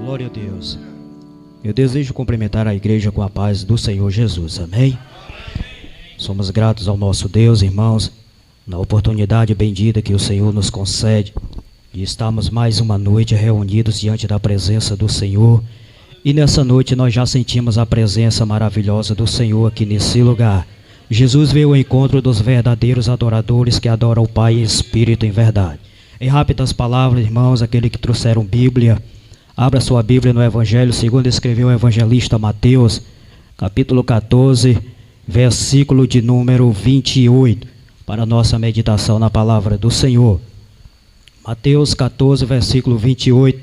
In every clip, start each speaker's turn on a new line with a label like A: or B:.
A: Glória a Deus. Eu desejo cumprimentar a igreja com a paz do Senhor Jesus. Amém? Somos gratos ao nosso Deus, irmãos, na oportunidade bendita que o Senhor nos concede. E estamos mais uma noite reunidos diante da presença do Senhor. E nessa noite nós já sentimos a presença maravilhosa do Senhor aqui nesse lugar. Jesus veio ao encontro dos verdadeiros adoradores que adoram o Pai em espírito e em verdade. Em rápidas palavras, irmãos, aquele que trouxeram Bíblia, abra sua Bíblia no Evangelho segundo escreveu o evangelista Mateus, capítulo 14, versículo de número 28, para a nossa meditação na palavra do Senhor. Mateus 14, versículo 28,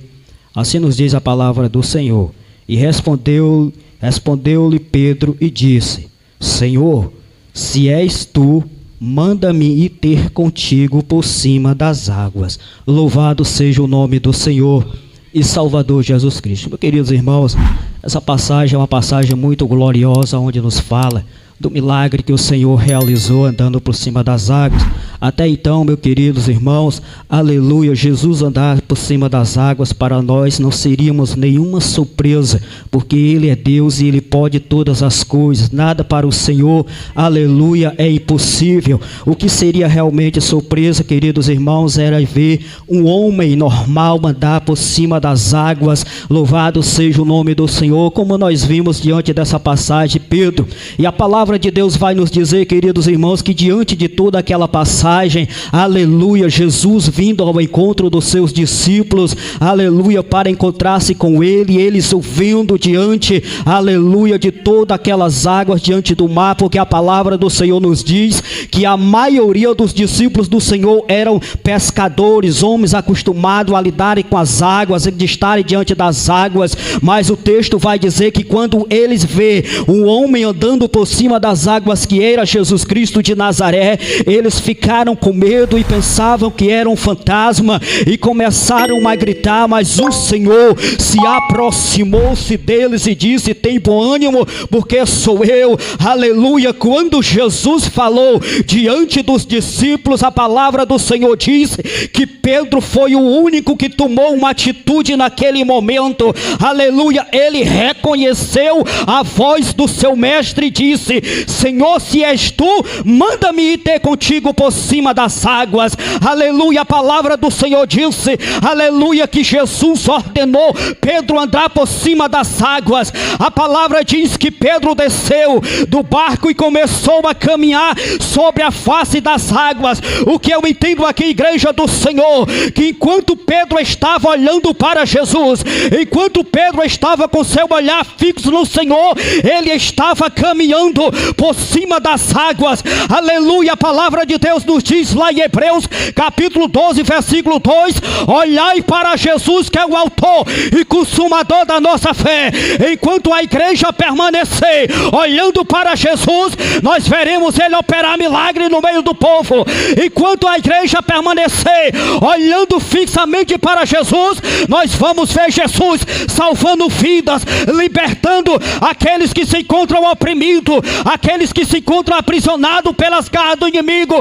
A: assim nos diz a palavra do Senhor. E respondeu-lhe Pedro e disse: Senhor, se és tu, manda-me ir ter contigo por cima das águas. Louvado seja o nome do Senhor e Salvador Jesus Cristo. Meus queridos irmãos, essa passagem é uma passagem muito gloriosa, onde nos fala do milagre que o Senhor realizou andando por cima das águas. Até então, meus queridos irmãos, aleluia, Jesus andar por cima das águas para nós não seríamos nenhuma surpresa, porque Ele é Deus e Ele pode todas as coisas. Nada para o Senhor, aleluia, é impossível. O que seria realmente surpresa, queridos irmãos, era ver um homem normal andar por cima das águas. Louvado seja o nome do Senhor, como nós vimos diante dessa passagem, Pedro. E a palavra de Deus vai nos dizer, queridos irmãos, que diante de toda aquela passagem, aleluia, Jesus vindo ao encontro dos seus discípulos, aleluia, para encontrar-se com ele, eles ouvindo diante, aleluia, de todas aquelas águas diante do mar, porque a palavra do Senhor nos diz que a maioria dos discípulos do Senhor eram pescadores, homens acostumados a lidarem com as águas, de estarem diante das águas. Mas o texto vai dizer que quando eles vê um homem andando por cima das águas, que era Jesus Cristo de Nazaré, eles ficaram com medo e pensavam que era um fantasma e começaram a gritar. Mas o Senhor se aproximou-se deles e disse: tem bom ânimo, porque sou eu. Aleluia. Quando Jesus falou diante dos discípulos, a palavra do Senhor diz que Pedro foi o único que tomou uma atitude naquele momento. Aleluia. Ele reconheceu a voz do seu mestre e disse: Senhor, se és tu, manda-me ir ter contigo por cima das águas. Aleluia. A palavra do Senhor disse, aleluia, que Jesus ordenou Pedro andar por cima das águas. A palavra diz que Pedro desceu do barco e começou a caminhar sobre a face das águas. O que eu entendo aqui, igreja do Senhor, que enquanto Pedro estava olhando para Jesus, enquanto Pedro estava com seu olhar fixo no Senhor, ele estava caminhando por cima das águas. Aleluia. A palavra de Deus nos diz lá em Hebreus capítulo 12, versículo 2: olhai para Jesus, que é o autor e consumador da nossa fé. Enquanto a igreja permanecer olhando para Jesus, nós veremos Ele operar milagre no meio do povo. Enquanto a igreja permanecer olhando fixamente para Jesus, nós vamos ver Jesus salvando vidas, libertando aqueles que se encontram oprimidos, aqueles que se encontram aprisionados pelas garras do inimigo.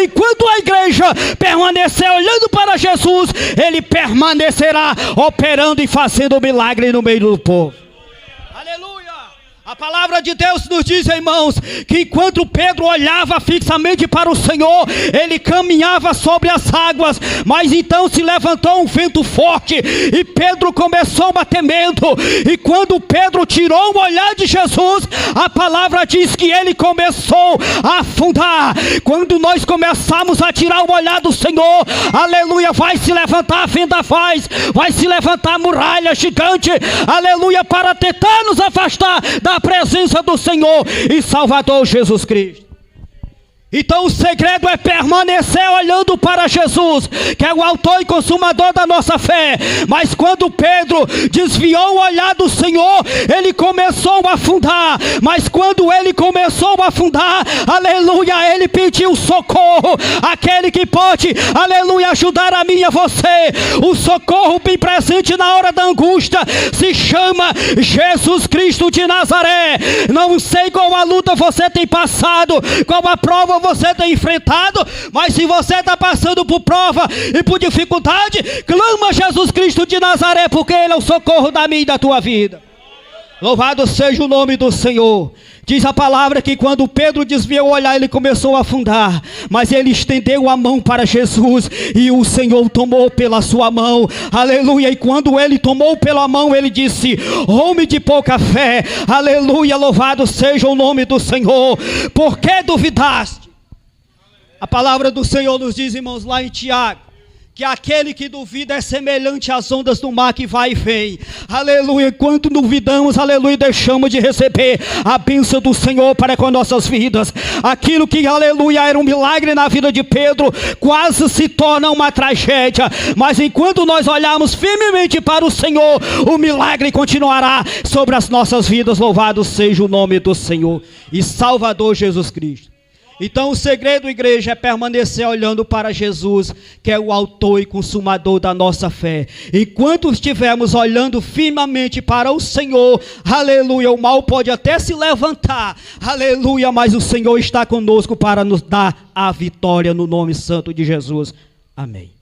A: Enquanto a igreja permanecer olhando para Jesus, Ele permanecerá operando e fazendo milagre no meio do povo. Aleluia. A palavra de Deus nos diz, irmãos, que enquanto Pedro olhava fixamente para o Senhor, ele caminhava sobre as águas. Mas então se levantou um vento forte e Pedro começou a ter medo. E quando Pedro tirou o olhar de Jesus, a palavra diz que ele começou a afundar. Quando nós começamos a tirar o olhar do Senhor, aleluia, vai se levantar vendavais, vai se levantar muralha gigante, aleluia, para tentar nos afastar da presença do Senhor e Salvador Jesus Cristo. Então o segredo é permanecer olhando para Jesus, que é o autor e consumador da nossa fé. Mas quando Pedro desviou o olhar do Senhor, ele começou a afundar. Mas quando ele começou a afundar, aleluia, ele pediu socorro. Aquele que pode, aleluia, ajudar a mim e a você. O socorro bem presente na hora da angústia se chama Jesus Cristo de Nazaré. Não sei qual a luta você tem passado, qual a prova prova você tem enfrentado, mas se você está passando por prova e por dificuldade, clama a Jesus Cristo de Nazaré, porque Ele é o socorro da minha e da tua vida. Louvado seja o nome do Senhor. Diz a palavra que quando Pedro desviou o olhar, ele começou a afundar, mas ele estendeu a mão para Jesus e o Senhor tomou pela sua mão, aleluia. E quando ele tomou pela mão, ele disse: homem de pouca fé, aleluia, louvado seja o nome do Senhor. Por que duvidaste? A palavra do Senhor nos diz, irmãos, lá em Tiago, que aquele que duvida é semelhante às ondas do mar que vai e vem. Aleluia. Enquanto duvidamos, aleluia, deixamos de receber a bênção do Senhor para com nossas vidas. Aquilo que, aleluia, era um milagre na vida de Pedro, quase se torna uma tragédia. Mas enquanto nós olharmos firmemente para o Senhor, o milagre continuará sobre as nossas vidas. Louvado seja o nome do Senhor e Salvador Jesus Cristo. Então o segredo, igreja, é permanecer olhando para Jesus, que é o autor e consumador da nossa fé. Enquanto estivermos olhando firmemente para o Senhor, aleluia, o mal pode até se levantar, aleluia, mas o Senhor está conosco para nos dar a vitória no nome santo de Jesus. Amém.